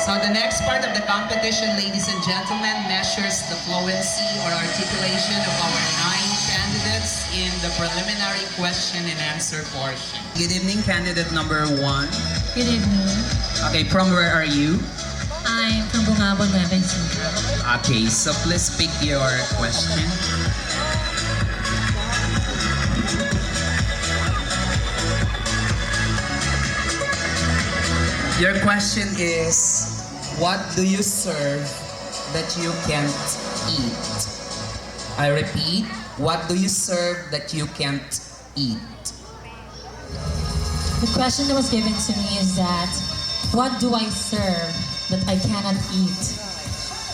So the next part of the competition, ladies and gentlemen, measures the fluency or articulation of our 9 candidates in the preliminary question and answer portion. Good evening, candidate number 1. Good evening. Okay, from where are you? I'm from Bungabon, Nueva Ecija. Okay, so please pick your question. Your question is, what do you serve that you can't eat? I repeat, what do you serve that you can't eat? The question that was given to me is that, what do I serve that I cannot eat?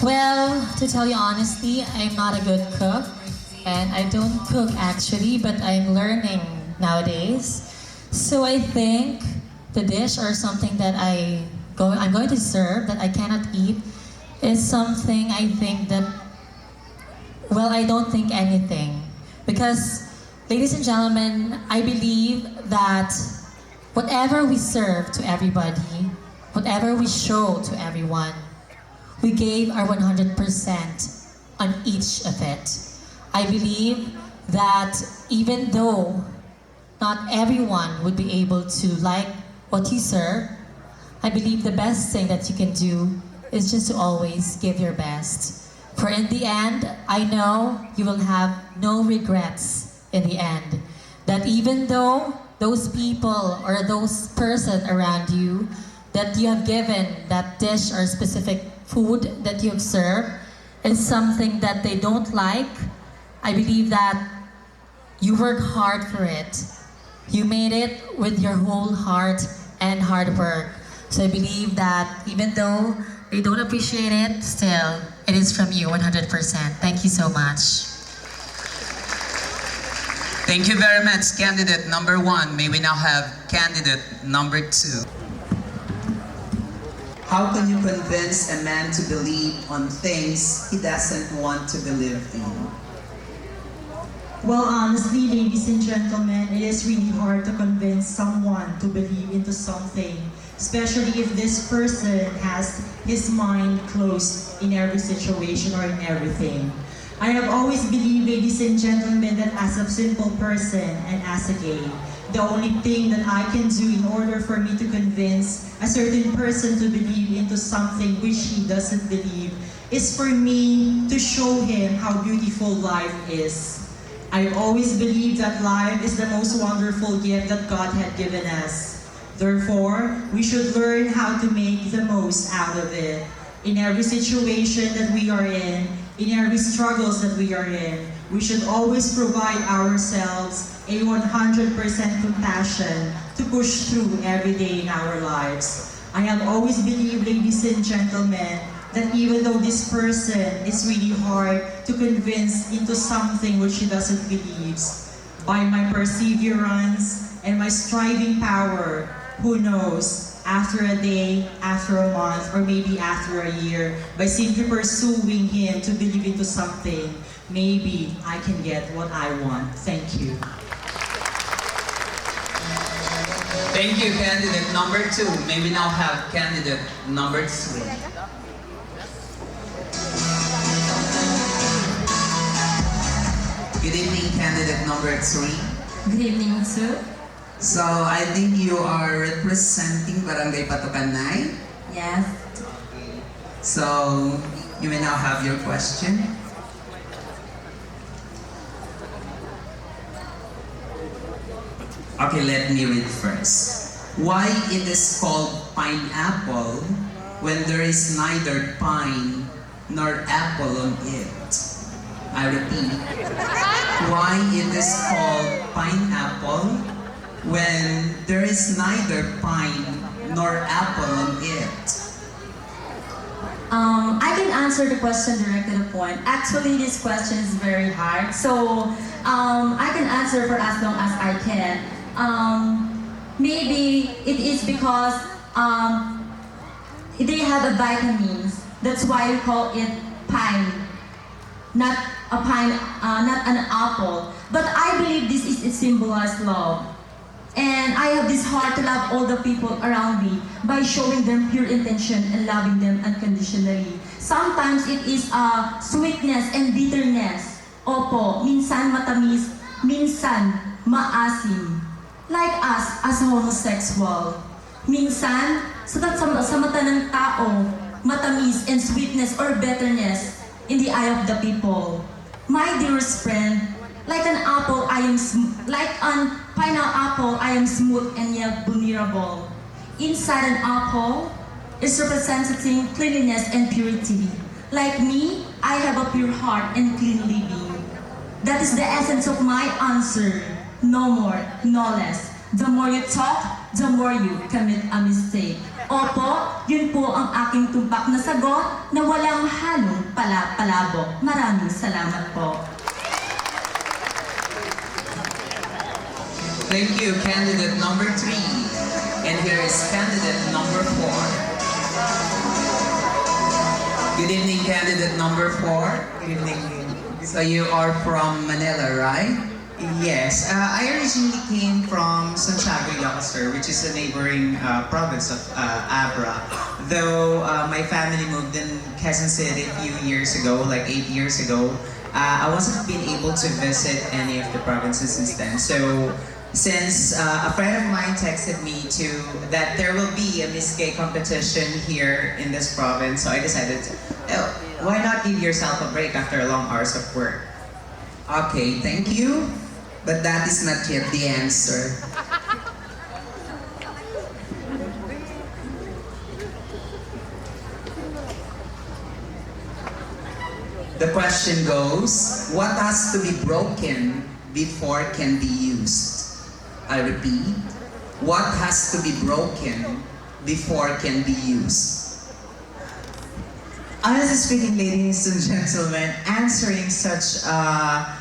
Well, to tell you honestly, I'm not a good cook, and I don't cook actually, but I'm learning nowadays. So I think the dish or something that I'm going to serve that I cannot eat is something I think that, well, I don't think anything. Because, ladies and gentlemen, I believe that whatever we serve to everybody, whatever we show to everyone, we gave our 100% on each of it. I believe that even though not everyone would be able to like what you serve, I believe the best thing that you can do is just to always give your best. For in the end, I know you will have no regrets in the end. That even though those people or those person around you that you have given that dish or specific food that you have served is something that they don't like, I believe that you work hard for it. You made it with your whole heart and hard work. So I believe that even though they don't appreciate it, still, it is from you 100%. Thank you so much. Thank you very much, candidate number 1. May we now have candidate number 2. How can you convince a man to believe on things he doesn't want to believe in? Well, honestly, ladies and gentlemen, it is really hard to convince someone to believe into something, especially if this person has his mind closed in every situation or in everything. I have always believed, ladies and gentlemen, that as a simple person and as a gay, the only thing that I can do in order for me to convince a certain person to believe into something which he doesn't believe is for me to show him how beautiful life is. I've always believed that life is the most wonderful gift that God had given us. Therefore, we should learn how to make the most out of it. In every situation that we are in every struggles that we are in, we should always provide ourselves a 100% compassion to push through every day in our lives. I have always believed, ladies and gentlemen, that even though this person is really hard to convince into something which he doesn't believe, by my perseverance and my striving power, who knows, after a day, after a month, or maybe after a year, by simply pursuing him to believe into something, maybe I can get what I want. Thank you. Thank you, candidate number 2. May we now have candidate number 3. Good evening, candidate number 3. Good evening, sir. So, I think you are representing Barangay Patukanay. Yes. So, you may now have your question. Okay, let me read first. Why it is called pineapple when there is neither pine nor apple on it? I repeat. Why it is called pineapple when there is neither pine nor apple on it? I can answer the question directly to the point. Actually, this question is very hard, so I can answer for as long as I can. Maybe it is because they have a vitamins. That's why we call it pine, not a pine, not an apple. But I believe this is a symbolized love. And I have this heart to love all the people around me by showing them pure intention and loving them unconditionally. Sometimes it is sweetness and bitterness. Opo, minsan matamis, minsan maasim. Like us as homosexual. Minsan, sa mata ng tao, matamis and sweetness or bitterness in the eye of the people. My dearest friend, like an apple, like an pineapple, I am smooth and yet vulnerable. Inside an apple is representing cleanliness and purity. Like me, I have a pure heart and clean living. That is the essence of my answer. No more, no less. The more you talk, the more you commit a mistake. Opo, yun po ang aking tumpak na sagot na walang halong palabok. Maraming salamat po. Thank you, candidate number 3. And here is candidate number 4. Good evening, candidate number 4. Good evening. So you are from Manila, right? Yes, I originally came from Santiago, Ilocos, which is a neighboring province of Abra. Though my family moved in Quezon City a few years ago, like 8 years ago, I wasn't been able to visit any of the provinces since then. So since a friend of mine texted me that there will be a Miss Gay competition here in this province, so I decided, why not give yourself a break after long hours of work? Okay, thank you. But that is not yet the answer. The question goes, what has to be broken before can be used? I repeat, what has to be broken before can be used? Honestly speaking, ladies and gentlemen, answering such a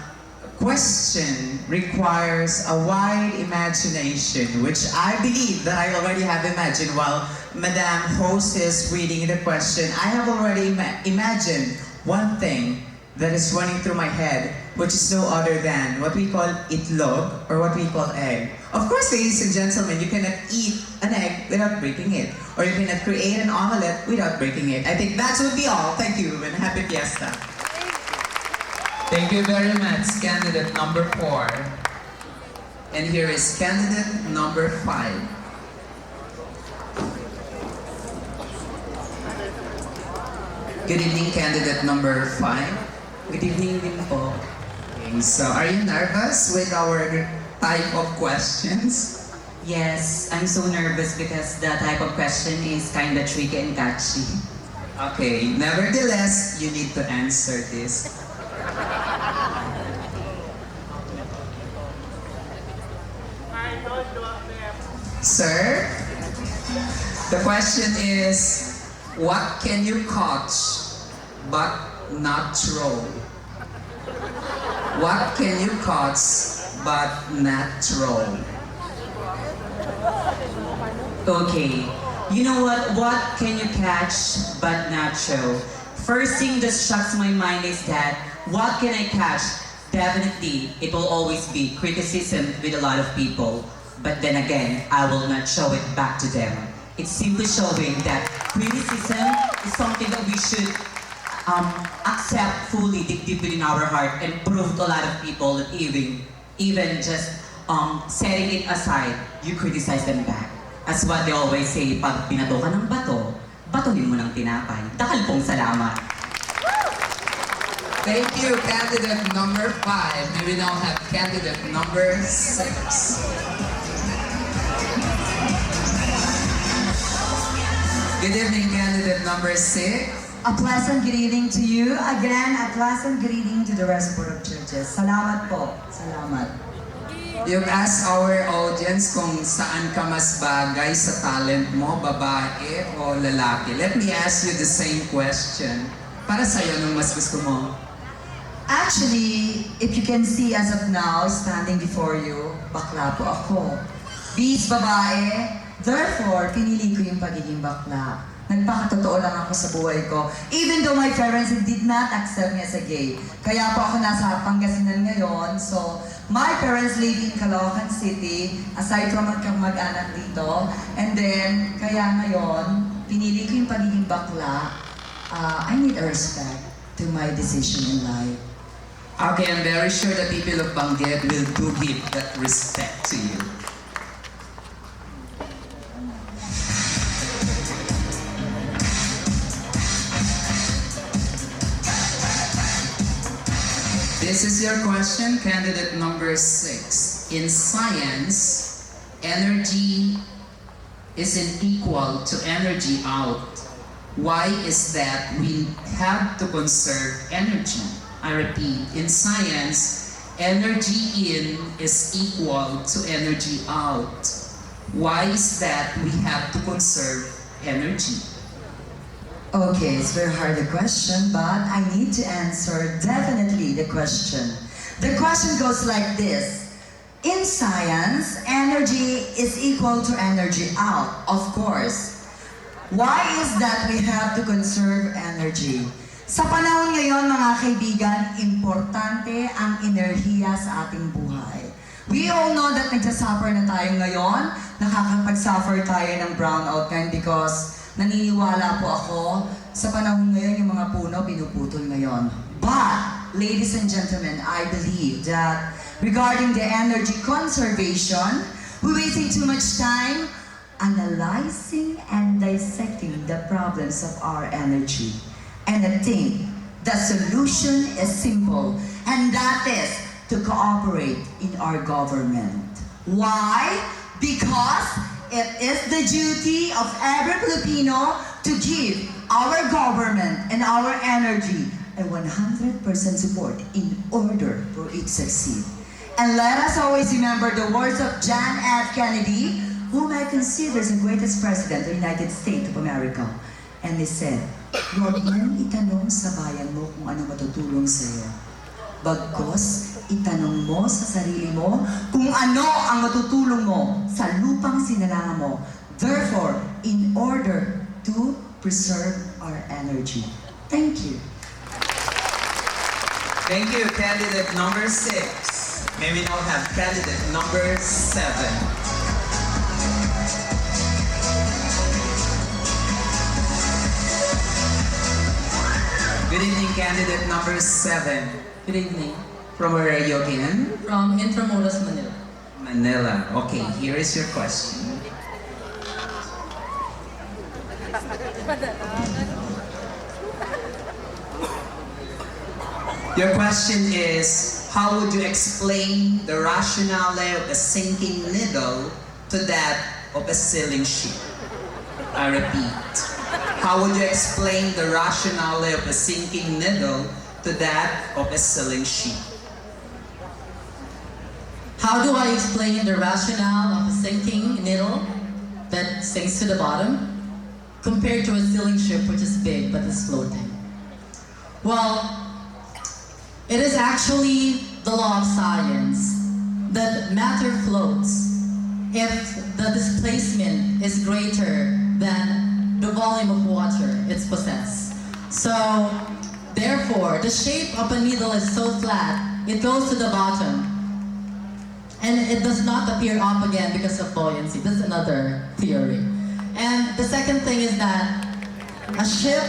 question requires a wide imagination, which I believe that I already have imagined while Madam Host is reading the question. I have already imagined one thing that is running through my head, which is no other than what we call itlog or what we call egg. Of course, ladies and gentlemen, you cannot eat an egg without breaking it, or you cannot create an omelette without breaking it. I think that would be all. Thank you and happy fiesta. Thank you very much, candidate number 4. And here is candidate number 5. Good evening, candidate number 5. Good evening din po. Okay, so are you nervous with our type of questions? Yes, I'm so nervous because the type of question is kind of tricky and catchy. Okay, nevertheless, you need to answer this. Sir, the question is, what can you catch but not throw? What can you catch but not throw? Okay, you know what? What can you catch but not throw? First thing that shocks my mind is that, what can I catch? Definitely, it will always be criticism with a lot of people. But then again, I will not show it back to them. It's simply showing that criticism is something that we should accept fully deep within our heart and prove to a lot of people that even just setting it aside, you criticize them back. As what they always say, pag binato ka ng bato, batuhin mo ng tinapay. Dakal pong salamat. Thank you, candidate number 5. May we now have candidate number 6. Good evening, candidate number 6. A pleasant greeting to you. Again, a pleasant greeting to the rest of the churches. Salamat po. Salamat. You've asked our audience kung saan ka mas bagay sa talent mo, babae o lalaki. Let me ask you the same question. Para sa'yo, anong mas gusto mo? Actually, if you can see as of now, standing before you, bakla po ako. Bis babae, therefore, pinili ko yung pagiging bakla. Nagpakatotoo lang ako sa buhay ko. Even though my parents did not accept me as a gay. Kaya po ako nasa Pangasinan ngayon. So, my parents live in Caloocan City, aside from mag-anak dito. And then, kaya ngayon, pinili ko yung pagiging bakla. I need a respect to my decision in life. Okay, I'm very sure the people of Bangued will do give that respect to you. This is your question, candidate number 6. In science, energy isn't equal to energy out. Why is that we have to conserve energy? I repeat, in science, energy in is equal to energy out. Why is that we have to conserve energy? Okay, it's very hard a question, but I need to answer definitely the question. The question goes like this. In science, energy is equal to energy out, of course. Why is that we have to conserve energy? Sa panahon ngayon, mga kaibigan, importante ang enerhiya sa ating buhay. We all know that nagsasuffer na tayo ngayon, nakakapag-suffer tayo ng brownout ngayon because naniniwala po ako, sa panahon ngayon, yung mga puno, pinuputol ngayon. But, ladies and gentlemen, I believe that regarding the energy conservation, we're wasting too much time analyzing and dissecting the problems of our energy. And I think the solution is simple, and that is to cooperate in our government. Why? Because it is the duty of every Filipino to give our government and our energy a 100% support in order for it to succeed. And let us always remember the words of John F. Kennedy, whom I consider the greatest president of the United States of America. And he said, huwag mong itanong sa bayan mo kung ano matutulong sa iyo. Bagkos, itanong mo sa sarili mo kung ano ang matutulong mo sa lupang sinalahan mo. Therefore, in order to preserve our energy. Thank you. Thank you, candidate number 6. May we now have candidate number 7. Good evening, candidate number 7. Good evening. From where are you again? From Intramuros, Manila. Manila. Okay, here is your question. Your question is, how would you explain the rationale of a sinking needle to that of a sailing ship? I repeat. How would you explain the rationale of a sinking needle to that of a sailing ship? How do I explain the rationale of a sinking needle that sinks to the bottom compared to a sailing ship which is big but is floating? Well, it is actually the law of science that matter floats if the displacement is greater than the volume of water it's possessed. So, therefore, the shape of a needle is so flat, it goes to the bottom. And it does not appear up again because of buoyancy. That's another theory. And the second thing is that a ship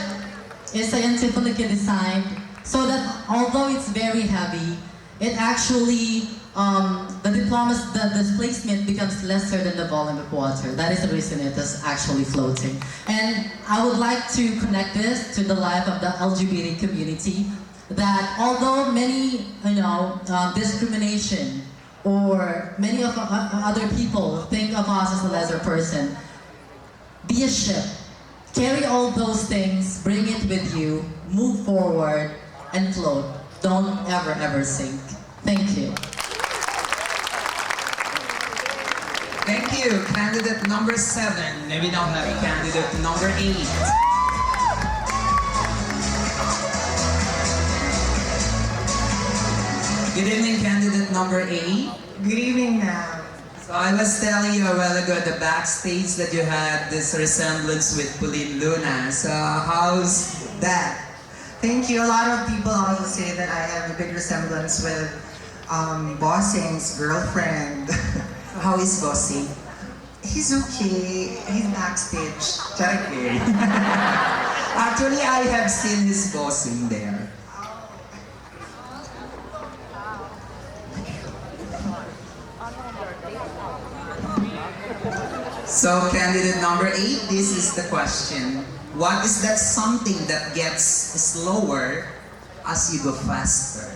is scientifically designed so that although it's very heavy, it actually, the displacement becomes lesser than the volume of water. That is the reason it is actually floating. And I would like to connect this to the life of the LGBT community, that although many, discrimination or many of other people think of us as a lesser person, be a ship. Carry all those things, bring it with you, move forward, and float. Don't ever sink. Thank you. Thank you, candidate number 7. May we now have candidate number 8. Good evening, candidate number 8. Good evening, ma'am. So I was telling you a while ago at the backstage that you had this resemblance with Pauline Luna. So how's that? Thank you. A lot of people also say that I have a big resemblance with Bossing's girlfriend. How is Bossy? He's okay. He's backstage. Okay. Actually, I have seen his bossing there. So, candidate number 8, this is the question. What is that something that gets slower as you go faster?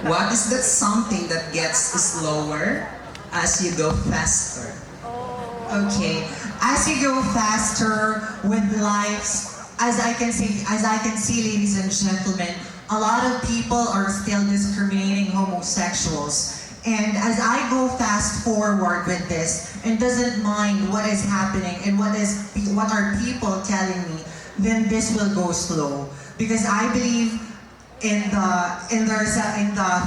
What is that something that gets slower as you go faster? Okay. As you go faster with life, as I can see, ladies and gentlemen, a lot of people are still discriminating homosexuals. And as I go fast forward with this and doesn't mind what is happening and what are people telling me, then this will go slow. Because I believe in the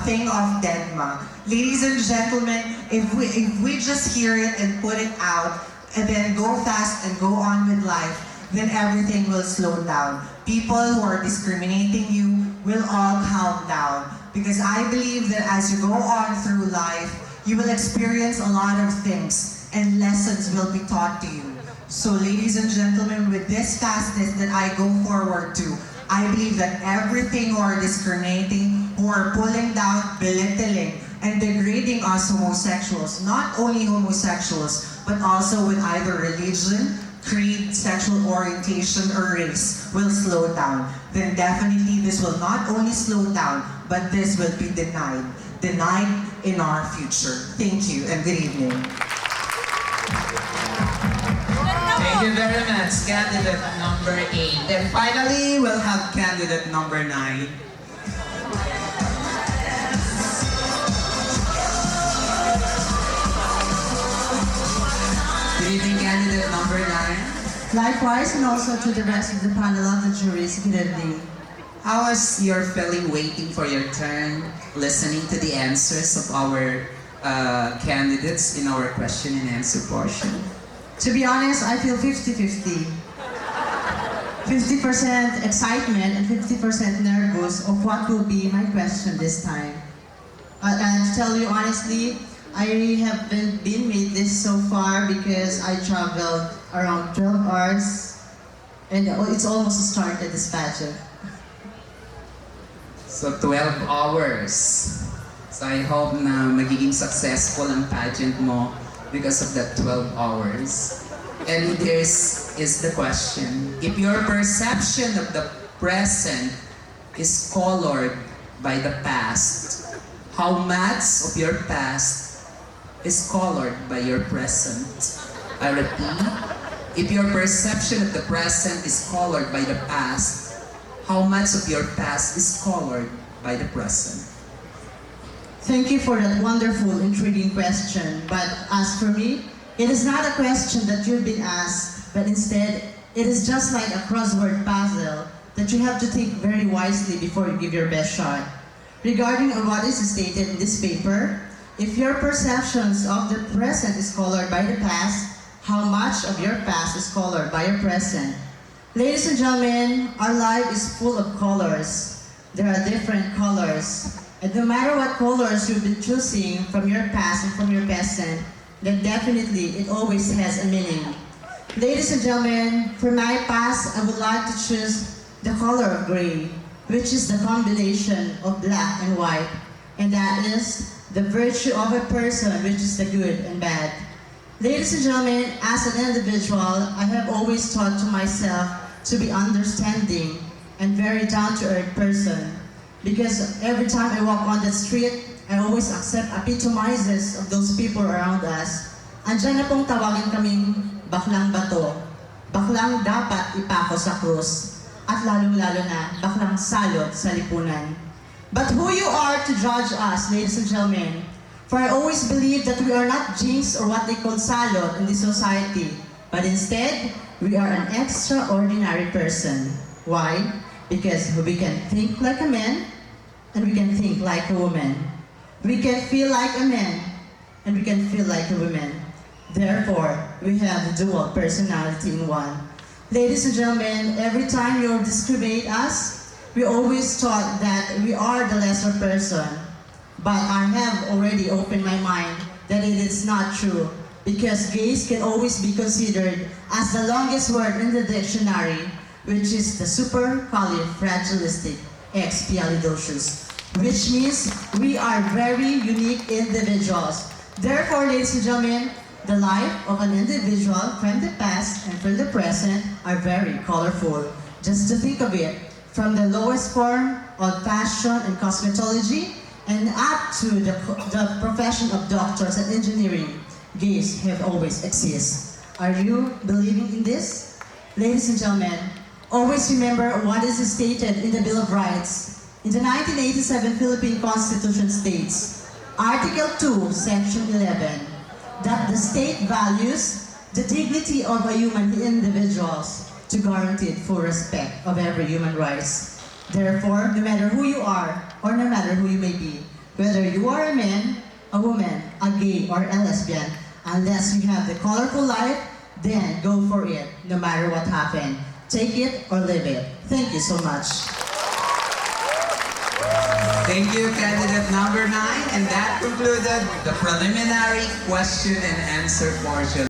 thing of Denma. Ladies and gentlemen, if we just hear it and put it out and then go fast and go on with life, then everything will slow down. People who are discriminating you will all calm down. Because I believe that as you go on through life, you will experience a lot of things and lessons will be taught to you. So ladies and gentlemen, with this fastness that I go forward to, I believe that everything who are discriminating, who are pulling down, belittling, and degrading us homosexuals, not only homosexuals, but also with either religion, creed, sexual orientation, or race, will slow down. Then definitely this will not only slow down, but this will be denied in our future. Thank you and good evening. Thank you very much, candidate number 8. And finally, we'll have candidate number 9. Good evening, candidate number 9. Likewise, and also to the rest of the panel of the juries, good evening. How was your feeling waiting for your turn, listening to the answers of our candidates in our question and answer portion? To be honest, I feel 50-50. 50% excitement and 50% nervous of what will be my question this time. And to tell you honestly, I haven't been with this so far because I traveled around 12 hours and it's almost started this pageant. So 12 hours. So I hope na magiging successful ang pageant mo because of that 12 hours. And this is the question. If your perception of the present is colored by the past, how much of your past is colored by your present? I repeat, if your perception of the present is colored by the past, how much of your past is colored by the present? Thank you for that wonderful, intriguing question. But as for me, it is not a question that you've been asked, but instead, it is just like a crossword puzzle that you have to think very wisely before you give your best shot. Regarding what is stated in this paper, if your perceptions of the present is colored by the past, how much of your past is colored by your present? Ladies and gentlemen, our life is full of colors. There are different colors. And no matter what colors you've been choosing from your past and from your present, then definitely it always has a meaning. Ladies and gentlemen, for my past, I would like to choose the color of gray, which is the combination of black and white. And that is the virtue of a person, which is the good and bad. Ladies and gentlemen, as an individual, I have always taught to myself to be understanding and very down-to-earth person. Because every time I walk on the street, I always accept epitomizes of those people around us. Andiyan na pong tawagin kaming baklang bato, baklang dapat ipako sa krus, at lalong-lalo na baklang salot sa lipunan. But who you are to judge us, ladies and gentlemen? For I always believe that we are not jinx or what they call salot in this society, but instead, we are an extraordinary person. Why? Because we can think like a man, and we can think like a woman. We can feel like a man, and we can feel like a woman. Therefore, we have the dual personality in one. Ladies and gentlemen, every time you discriminate us, we always thought that we are the lesser person. But I have already opened my mind that it is not true, because gays can always be considered as the longest word in the dictionary, which is the supercalifragilisticexpialidocious, which means we are very unique individuals. Therefore, ladies and gentlemen, the life of an individual from the past and from the present are very colorful. Just to think of it, from the lowest form of fashion and cosmetology and up to the profession of doctors and engineering, gays have always existed. Are you believing in this? Ladies and gentlemen, always remember what is stated in the Bill of Rights. In the 1987 Philippine Constitution states, Article 2, Section 11, that the state values the dignity of a human individuals to guarantee full respect of every human rights. Therefore, no matter who you are, or no matter who you may be, whether you are a man, a woman, a gay, or a lesbian, unless you have the colorful life, then go for it, no matter what happened. Take it or leave it. Thank you so much. Thank you, candidate number 9. And that concluded the preliminary question and answer portion.